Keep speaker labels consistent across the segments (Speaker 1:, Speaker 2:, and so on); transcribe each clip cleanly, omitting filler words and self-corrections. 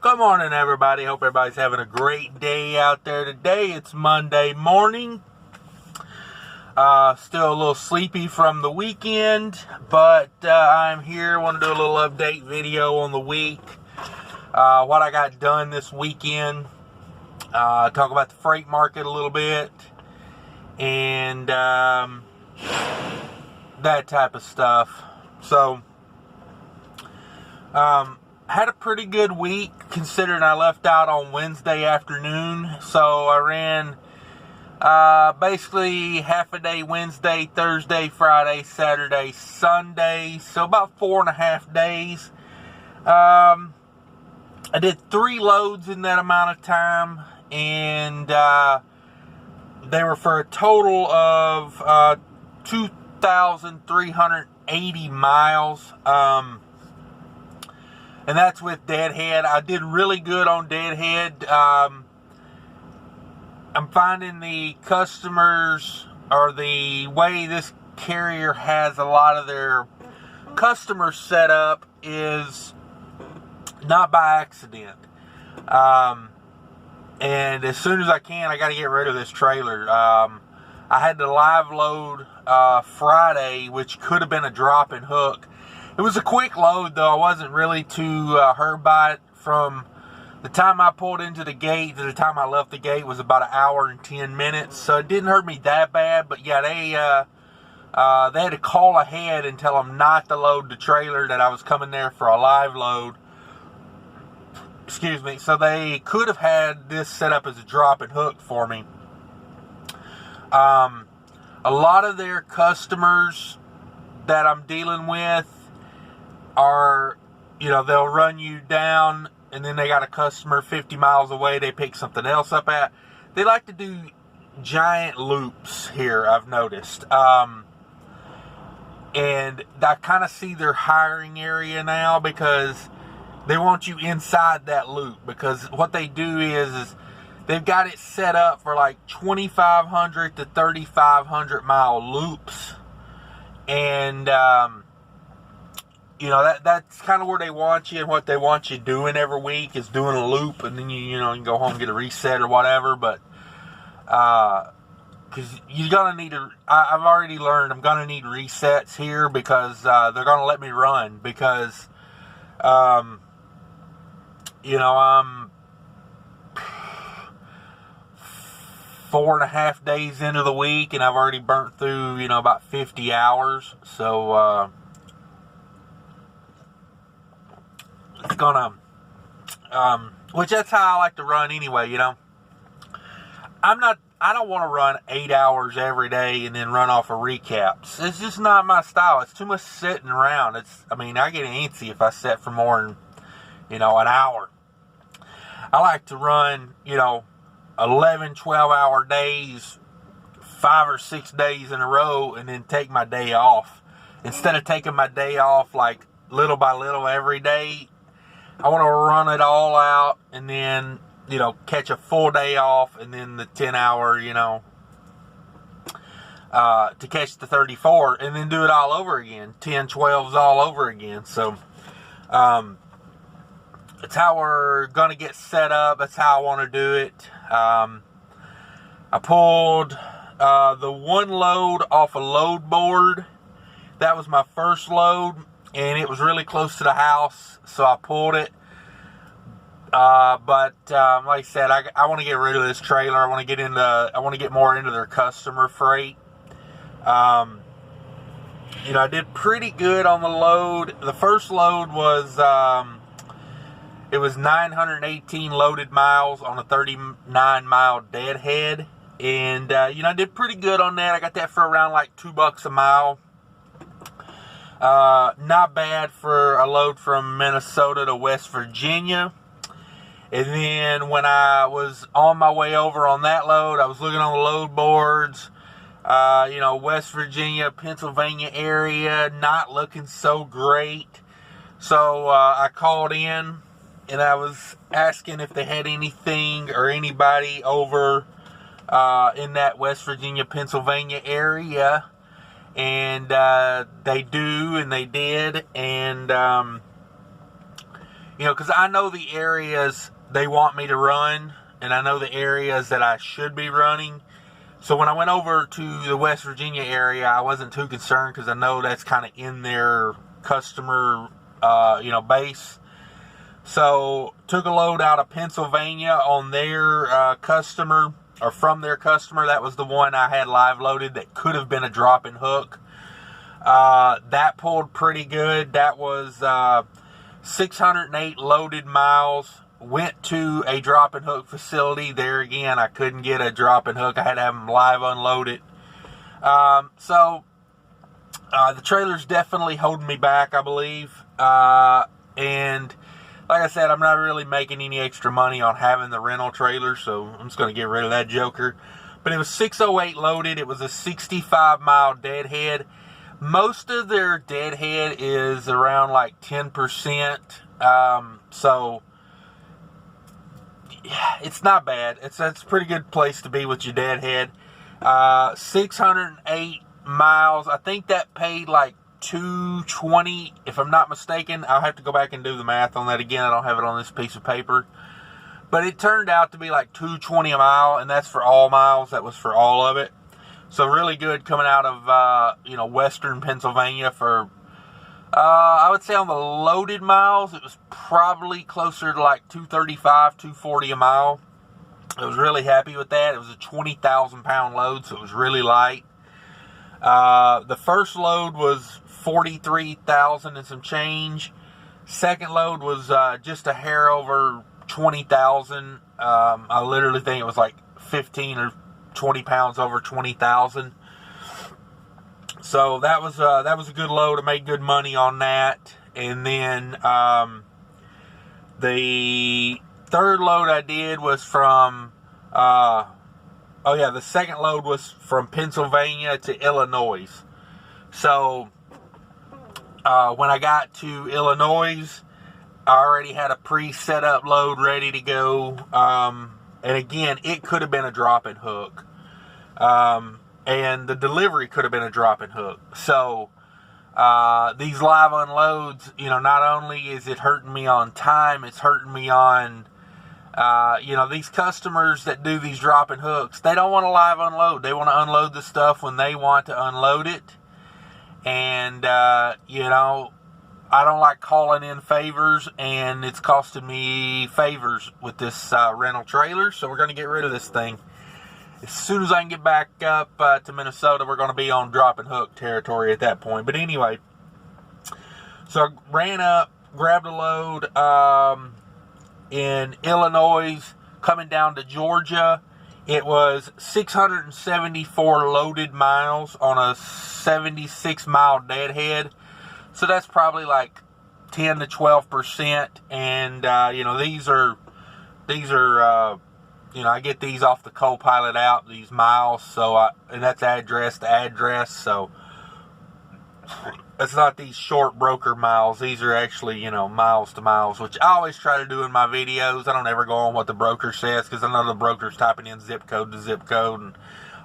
Speaker 1: Good morning, everybody. Hope everybody's having a great day out there today. It's Monday morning. Still a little sleepy from the weekend, but I'm here. Want to do a little update video on the week. What I got done this weekend. Talk about the freight market a little bit. And that type of stuff. So, had a pretty good week considering I left out on Wednesday afternoon. So I ran basically half a day Wednesday, Thursday, Friday, Saturday, Sunday. So about 4.5 days. I did 3 loads in that amount of time. And they were for a total of 2,380 miles. And that's with Deadhead. I did really good on Deadhead. I'm finding the customers, or the way this carrier has a lot of their customers set up, is not by accident. And as soon as I can, I got to get rid of this trailer. I had to live load Friday, which could have been a drop and hook. It was a quick load, though. I wasn't really too hurt by it. From the time I pulled into the gate to the time I left the gate was about 1 hour and 10 minutes. So it didn't hurt me that bad. But yeah, they had to call ahead and tell them not to load the trailer, that I was coming there for a live load. Excuse me. So they could have had this set up as a drop and hook for me. A lot of their customers that I'm dealing with are, they'll run you down, and then they got a customer 50 miles away they pick something else up at. They like to do giant loops here, I've noticed. And I kind of see their hiring area now, because they want you inside that loop. Because what they do is they've got it set up for like 2,500 to 3,500 mile loops. And, that's kind of where they want you, and what they want you doing every week is doing a loop, and then you can go home and get a reset or whatever. But because you're gonna need I've already learned I'm gonna need resets here, because they're gonna let me run, because I'm 4.5 days into the week, and I've already burnt through about 50 hours. So it's gonna, which that's how I like to run anyway. I don't want to run 8 hours every day and then run off of recaps. It's just not my style. It's too much sitting around. I get antsy if I sit for more than, an hour. I like to run, 11, 12-hour days, 5 or 6 days in a row, and then take my day off. Instead of taking my day off like little by little every day, I want to run it all out, and then, catch a full day off, and then the 10-hour, to catch the 34, and then do it all over again. 10, 12s all over again. So, that's how we're going to get set up. That's how I want to do it. I pulled the one load off a load board. That was my first load, and it was really close to the house, so I pulled it. But like I said, I want to get rid of this trailer. I want to get more into their customer freight. I did pretty good on the load. The first load was it was 918 loaded miles on a 39-mile deadhead. And, I did pretty good on that. I got that for around like $2 a mile. Not bad for a load from Minnesota to West Virginia. And then when I was on my way over on that load, I was looking on the load boards. West Virginia, Pennsylvania area, not looking so great. So I called in, and I was asking if they had anything or anybody over in that West Virginia, Pennsylvania area. And they do, and they did. And You know, because I know the areas they want me to run, and I know the areas that I should be running. So when I went over to the West Virginia area, I wasn't too concerned because I know that's kind of in their customer, base. So took a load out of Pennsylvania on their customer, or from their customer. That was the one I had live loaded that could have been a drop and hook. That pulled pretty good. That was 608 loaded miles. Went to a drop and hook facility. There again, I couldn't get a drop and hook. I had to have them live unloaded. So the trailer's definitely holding me back, I believe. And like I said, I'm not really making any extra money on having the rental trailer, so I'm just going to get rid of that joker. But it was 608 loaded. It was a 65-mile deadhead. Most of their deadhead is around like 10%. So it's not bad. It's a pretty good place to be with your deadhead. 608 miles. I think that paid like $220, if I'm not mistaken. I'll have to go back and do the math on that again. I don't have it on this piece of paper. But it turned out to be like $220 a mile, and that's for all miles. That was for all of it. So really good coming out of, western Pennsylvania for, I would say on the loaded miles, it was probably closer to like $235, $240 a mile. I was really happy with that. It was a 20,000 pound load, so it was really light. The first load was 43,000 and some change. Second load was just a hair over 20,000. I literally think it was like 15 or 20 pounds over 20,000. So that was a good load. I made good money on that. And then the third load I did was from the second load was from Pennsylvania to Illinois. So when I got to Illinois, I already had a pre-set up load ready to go. And again, it could have been a drop and hook. And the delivery could have been a drop and hook. So these live unloads, not only is it hurting me on time, it's hurting me on, these customers that do these drop and hooks, they don't want to live unload. They want to unload the stuff when they want to unload it. And, I don't like calling in favors, and it's costing me favors with this rental trailer. So we're going to get rid of this thing. As soon as I can get back up to Minnesota, we're going to be on drop and hook territory at that point. But anyway, so I ran up, grabbed a load in Illinois, coming down to Georgia. It was 674 loaded miles on a 76-mile deadhead. So that's probably like 10 to 12%. And, these are I get these off the Copilot out, these miles. And that's address to address. So it's not these short broker miles. These are actually, miles to miles, which I always try to do in my videos. I don't ever go on what the broker says, because I know the broker's typing in zip code to zip code and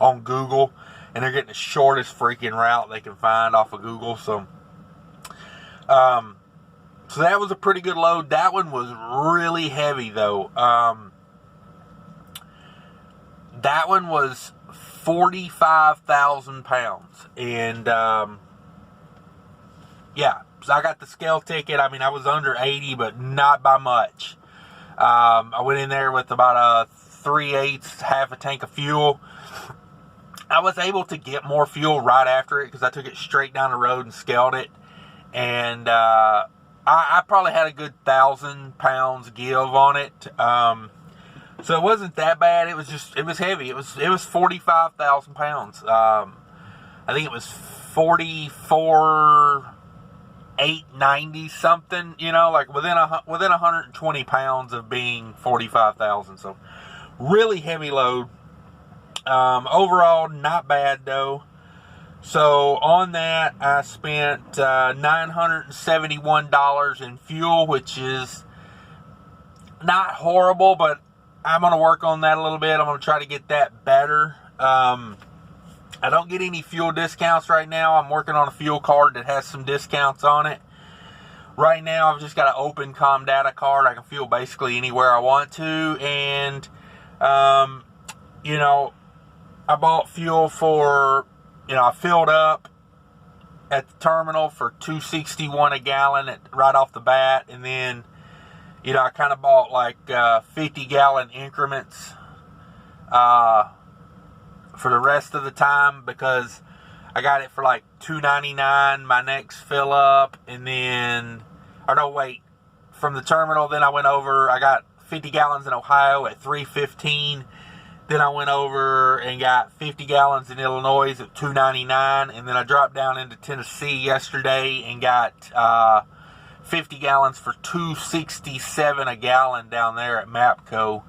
Speaker 1: on Google, and they're getting the shortest freaking route they can find off of Google. So that was a pretty good load. That one was really heavy though. That one was 45,000 pounds. And, so I got the scale ticket. I mean, I was under 80, but not by much. I went in there with about 3/8, half a tank of fuel. I was able to get more fuel right after it because I took it straight down the road and scaled it. And I probably had a good 1,000 pounds give on it. So it wasn't that bad. It was heavy. It was 45,000 pounds. I think it was 44,890 something. Like within 120 pounds of being 45,000. So really heavy load. Overall, not bad though. So on that, I spent $971 in fuel, which is not horrible, but I'm going to work on that a little bit. I'm going to try to get that better. I don't get any fuel discounts right now. I'm working on a fuel card that has some discounts on it. right now I've just got an open ComData card. I can fuel basically anywhere I want to. And, you know, I bought fuel for, you know, I filled up at the terminal for $2.61 a gallon right off the bat. And then, you know, I kind of bought like 50-gallon increments for the rest of the time, because I got it for like $2.99 my next fill up. And then, or no, wait, from the terminal, then I went over, I got 50 gallons in Ohio at $3.15. Then I went over and got 50 gallons in Illinois at $2.99. And then I dropped down into Tennessee yesterday and got 50 gallons for $2.67 a gallon down there at Mapco,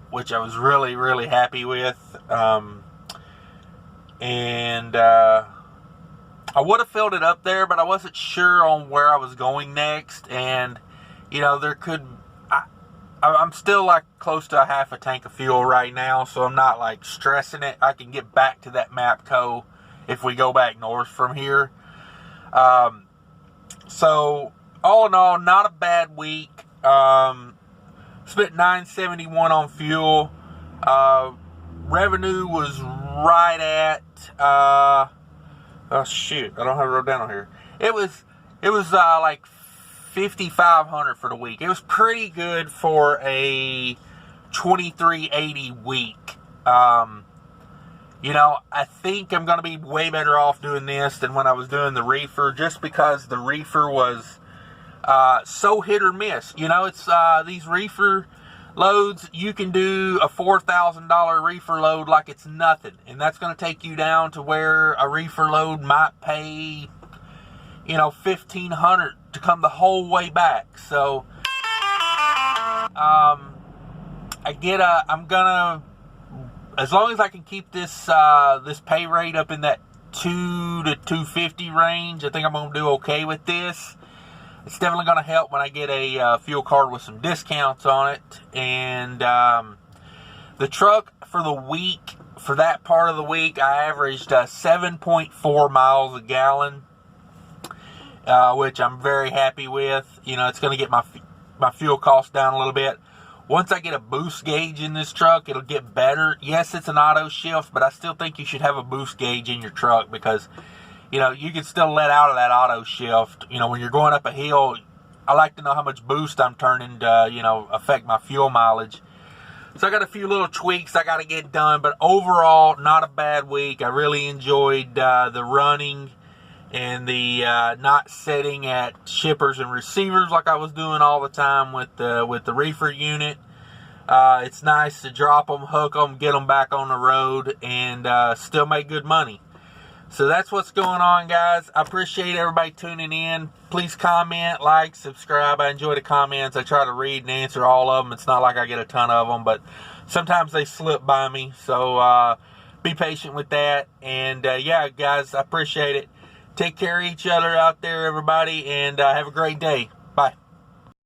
Speaker 1: which I was really, really happy with. I would have filled it up there, but I wasn't sure on where I was going next. And, you know, I'm still like close to a half a tank of fuel right now, so I'm not like stressing it. I can get back to that Mapco if we go back north from here. So all in all, not a bad week. Spent $9.71 on fuel. Revenue was right at oh shoot, I don't have it wrote down on here. It was like $5,500 for the week. It was pretty good for a $23.80 week. You know, I think I'm going to be way better off doing this than when I was doing the reefer, just because the reefer was so hit or miss. You know, it's these reefer loads, you can do a $4,000 reefer load like it's nothing, and that's going to take you down to where a reefer load might pay, you know, $1,500 to come the whole way back. So I'm gonna, as long as I can keep this this pay rate up in that $2 to $2.50 range, I think I'm gonna do okay with this. It's definitely going to help when I get a fuel card with some discounts on it. And the truck for the week, for that part of the week, I averaged 7.4 miles a gallon, which I'm very happy with. You know, it's going to get my fuel cost down a little bit. Once I get a boost gauge in this truck, it'll get better. Yes, it's an auto shift, but I still think you should have a boost gauge in your truck, because you know, you can still let out of that auto shift. You know, when you're going up a hill, I like to know how much boost I'm turning to, you know, affect my fuel mileage. So I got a few little tweaks I got to get done, but overall, not a bad week. I really enjoyed the running and the not sitting at shippers and receivers like I was doing all the time with the reefer unit. It's nice to drop them, hook them, get them back on the road, and still make good money. So that's what's going on, guys. I appreciate everybody tuning in. Please comment, like, subscribe. I enjoy the comments. I try to read and answer all of them. It's not like I get a ton of them, but sometimes they slip by me. So be patient with that. And yeah, guys, I appreciate it. Take care of each other out there, everybody, and have a great day. Bye.